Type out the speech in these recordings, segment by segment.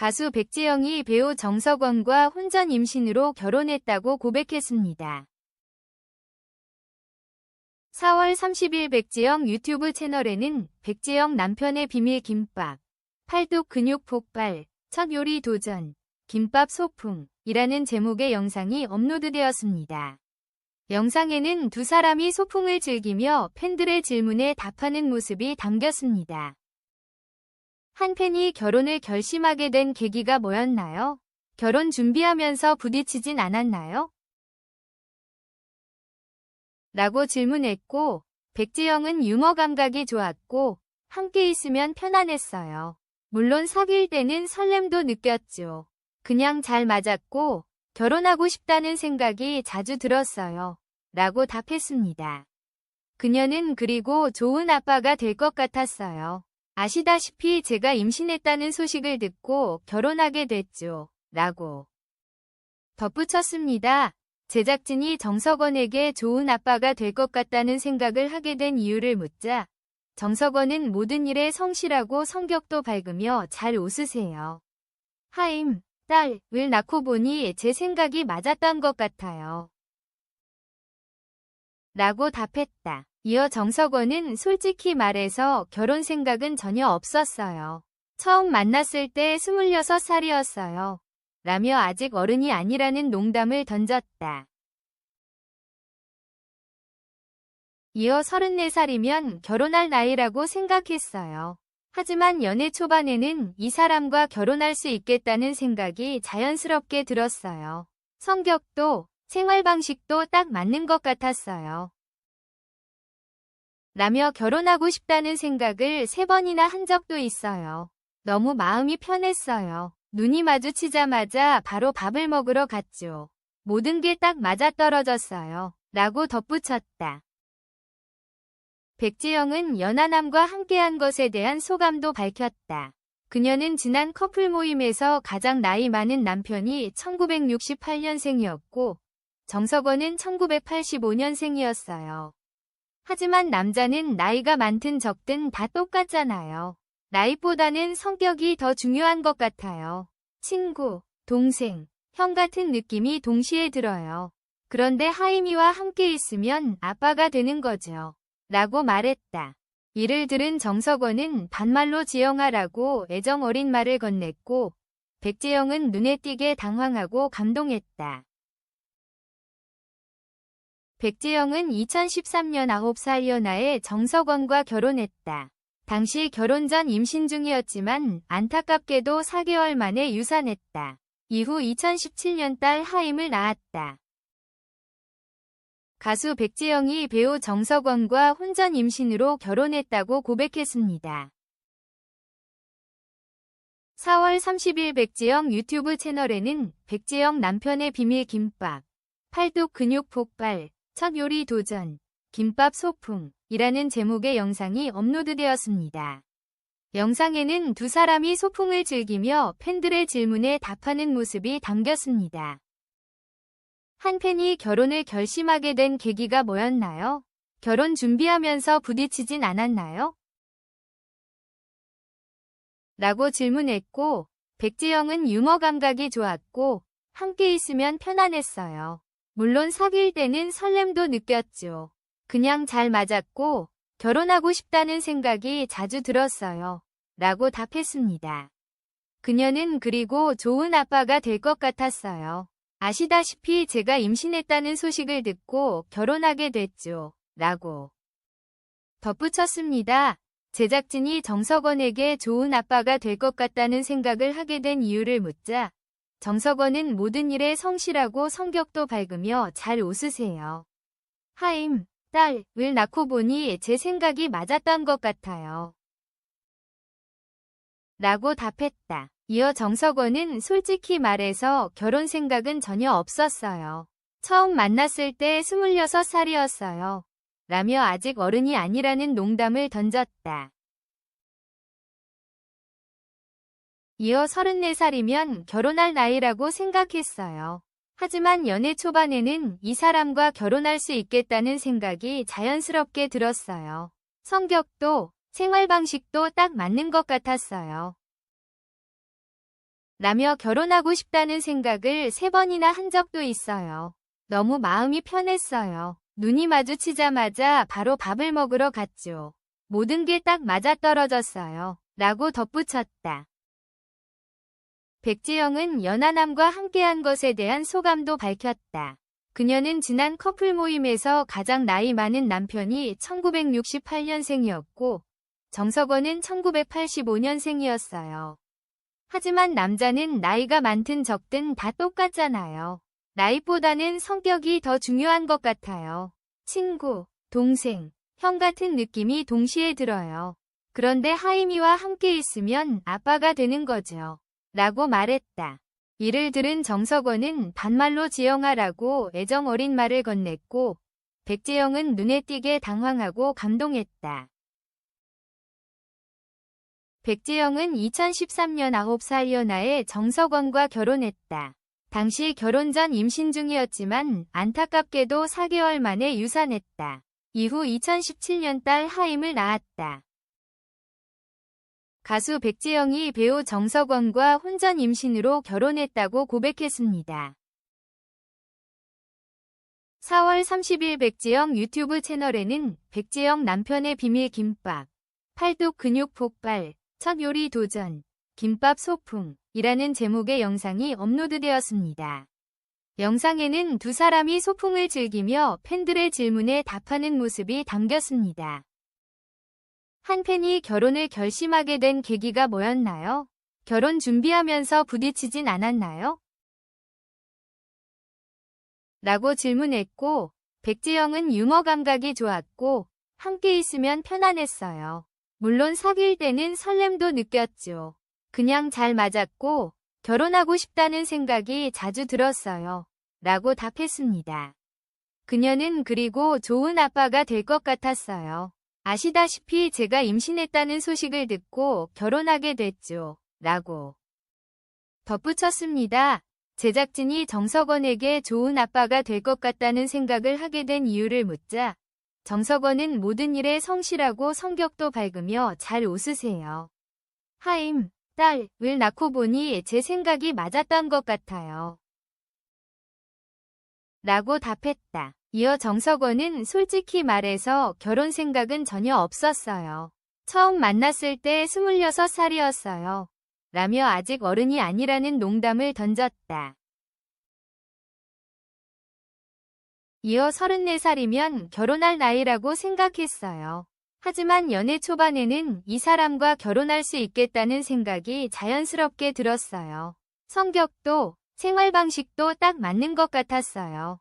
가수 백지영이 배우 정석원과 혼전 임신으로 결혼했다고 고백했습니다. 4월 30일 백지영 유튜브 채널에는 백지영 남편의 비밀 김밥, 팔뚝 근육 폭발, 첫 요리 도전, 김밥 소풍이라는 제목의 영상이 업로드되었습니다. 영상에는 두 사람이 소풍을 즐기며 팬들의 질문에 답하는 모습이 담겼습니다. 한 팬이 결혼을 결심하게 된 계기가 뭐였나요? 결혼 준비하면서 부딪히진 않았나요? 라고 질문했고, 백지영은 유머 감각이 좋았고 함께 있으면 편안했어요. 물론 사귈 때는 설렘도 느꼈죠. 그냥 잘 맞았고 결혼하고 싶다는 생각이 자주 들었어요. 라고 답했습니다. 그녀는 그리고 좋은 아빠가 될 것 같았어요. 아시다시피 제가 임신했다는 소식을 듣고 결혼하게 됐죠. 라고 덧붙였습니다. 제작진이 정석원에게 좋은 아빠가 될 것 같다는 생각을 하게 된 이유를 묻자 정석원은 모든 일에 성실하고 성격도 밝으며 잘 웃으세요. 하임, 딸을 낳고 보니 제 생각이 맞았던 것 같아요. 라고 답했다. 이어 정석원은 솔직히 말해서 결혼 생각은 전혀 없었어요. 처음 만났을 때 26살이었어요. 라며 아직 어른이 아니라는 농담을 던졌다. 이어 34살이면 결혼할 나이라고 생각했어요. 하지만 연애 초반에는 이 사람과 결혼할 수 있겠다는 생각이 자연스럽게 들었어요. 성격도 생활 방식도 딱 맞는 것 같았어요. 라며 결혼하고 싶다는 생각을 3번이나 한 적도 있어요. 너무 마음이 편했어요. 눈이 마주치자마자 바로 밥을 먹으러 갔죠. 모든 게 딱 맞아떨어졌어요. 라고 덧붙였다. 백지영은 연하남과 함께한 것에 대한 소감도 밝혔다. 그녀는 지난 커플 모임에서 가장 나이 많은 남편이 1968년생이었고 정석원은 1985년생이었어요. 하지만 남자는 나이가 많든 적든 다 똑같잖아요. 나이보다는 성격이 더 중요한 것 같아요. 친구, 동생, 형 같은 느낌이 동시에 들어요. 그런데 하임이와 함께 있으면 아빠가 되는 거죠. 라고 말했다. 이를 들은 정석원은 반말로 지영아라고 애정 어린 말을 건넸고 백지영은 눈에 띄게 당황하고 감동했다. 백지영은 2013년 9살 연하의 정석원과 결혼했다. 당시 결혼 전 임신 중이었지만 안타깝게도 4개월 만에 유산했다. 이후 2017년 딸 하임을 낳았다. 가수 백지영이 배우 정석원과 혼전 임신으로 결혼했다고 고백했습니다. 4월 30일 백지영 유튜브 채널에는 백지영 남편의 비밀 김밥, 팔뚝 근육 폭발, 첫 요리 도전, 김밥 소풍이라는 제목의 영상이 업로드되었습니다. 영상에는 두 사람이 소풍을 즐기며 팬들의 질문에 답하는 모습이 담겼습니다. 한 팬이 결혼을 결심하게 된 계기가 뭐였나요? 결혼 준비하면서 부딪히진 않았나요? 라고 질문했고, 백지영은 유머 감각이 좋았고 함께 있으면 편안했어요. 물론 사귈 때는 설렘도 느꼈죠. 그냥 잘 맞았고 결혼하고 싶다는 생각이 자주 들었어요. 라고 답했습니다. 그녀는 그리고 좋은 아빠가 될 것 같았어요. 아시다시피 제가 임신했다는 소식을 듣고 결혼하게 됐죠. 라고 덧붙였습니다. 제작진이 정석원에게 좋은 아빠가 될 것 같다는 생각을 하게 된 이유를 묻자 정석원은 모든 일에 성실하고 성격도 밝으며 잘 웃으세요. 하임, 딸을 낳고 보니 제 생각이 맞았던 것 같아요. 라고 답했다. 이어 정석원은 솔직히 말해서 결혼 생각은 전혀 없었어요. 처음 만났을 때 26살이었어요. 라며 아직 어른이 아니라는 농담을 던졌다. 이어 34살이면 결혼할 나이라고 생각했어요. 하지만 연애 초반에는 이 사람과 결혼할 수 있겠다는 생각이 자연스럽게 들었어요. 성격도 생활 방식도 딱 맞는 것 같았어요. 라며 결혼하고 싶다는 생각을 3번이나 한 적도 있어요. 너무 마음이 편했어요. 눈이 마주치자마자 바로 밥을 먹으러 갔죠. 모든 게 딱 맞아떨어졌어요. 라고 덧붙였다. 백지영은 연하남과 함께한 것에 대한 소감도 밝혔다. 그녀는 지난 커플 모임에서 가장 나이 많은 남편이 1968년생이었고 정석원은 1985년생이었어요. 하지만 남자는 나이가 많든 적든 다 똑같잖아요. 나이보다는 성격이 더 중요한 것 같아요. 친구, 동생, 형 같은 느낌이 동시에 들어요. 그런데 하임이와 함께 있으면 아빠가 되는 거죠. 라고 말했다. 이를 들은 정석원은 반말로 지영아라고 애정 어린 말을 건넸고 백지영은 눈에 띄게 당황하고 감동했다. 백지영은 2013년 9살 연하의 정석원과 결혼했다. 당시 결혼 전 임신 중이었지만 안타깝게도 4개월 만에 유산했다. 이후 2017년 딸 하임을 낳았다. 가수 백지영이 배우 정석원과 혼전 임신으로 결혼했다고 고백했습니다. 4월 30일 백지영 유튜브 채널에는 백지영 남편의 비밀 김밥, 팔뚝 근육 폭발, 첫 요리 도전, 김밥 소풍이라는 제목의 영상이 업로드되었습니다. 영상에는 두 사람이 소풍을 즐기며 팬들의 질문에 답하는 모습이 담겼습니다. 한 팬이 결혼을 결심하게 된 계기가 뭐였나요? 결혼 준비하면서 부딪히진 않았나요? 라고 질문했고 백지영은 유머 감각이 좋았고 함께 있으면 편안했어요. 물론 사귈 때는 설렘도 느꼈죠. 그냥 잘 맞았고 결혼하고 싶다는 생각이 자주 들었어요. 라고 답했습니다. 그녀는 그리고 좋은 아빠가 될 것 같았어요. 아시다시피 제가 임신했다는 소식을 듣고 결혼하게 됐죠. 라고 덧붙였습니다. 제작진이 정석원에게 좋은 아빠가 될 것 같다는 생각을 하게 된 이유를 묻자 정석원은 모든 일에 성실하고 성격도 밝으며 잘 웃으세요. 하임, 딸을 낳고 보니 제 생각이 맞았던 것 같아요. 라고 답했다. 이어 정석원은 솔직히 말해서 결혼 생각은 전혀 없었어요. 처음 만났을 때 26살이었어요. 라며 아직 어른이 아니라는 농담을 던졌다. 이어 34살이면 결혼할 나이라고 생각했어요. 하지만 연애 초반에는 이 사람과 결혼할 수 있겠다는 생각이 자연스럽게 들었어요. 성격도 생활 방식도 딱 맞는 것 같았어요.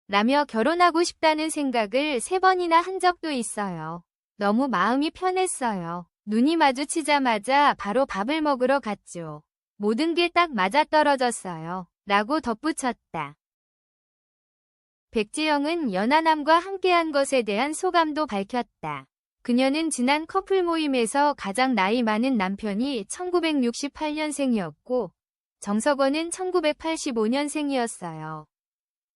라며 결혼하고 싶다는 생각을 3번이나 한 적도 있어요. 너무 마음이 편했어요. 눈이 마주치자마자 바로 밥을 먹으러 갔죠. 모든 게 딱 맞아떨어졌어요. 라고 덧붙였다. 백지영은 연하남과 함께한 것에 대한 소감도 밝혔다. 그녀는 지난 커플 모임에서 가장 나이 많은 남편이 1968년생이었고 정석원은 1985년생이었어요.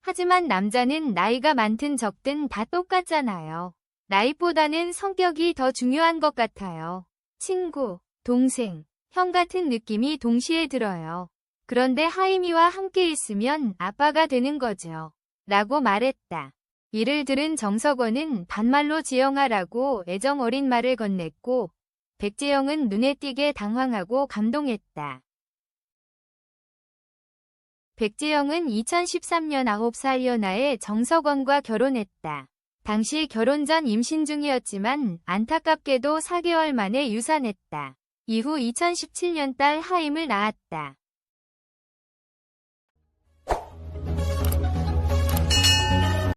하지만 남자는 나이가 많든 적든 다 똑같잖아요. 나이보다는 성격이 더 중요한 것 같아요. 친구, 동생, 형 같은 느낌이 동시에 들어요. 그런데 하임이와 함께 있으면 아빠가 되는 거죠. 라고 말했다. 이를 들은 정석원은 반말로 지영아라고 애정 어린 말을 건넸고 백지영은 눈에 띄게 당황하고 감동했다. 백지영은 2013년 9살 연하의 정석원과 결혼했다. 당시 결혼 전 임신 중이었지만 안타깝게도 4개월 만에 유산했다. 이후 2017년 딸 하임을 낳았다.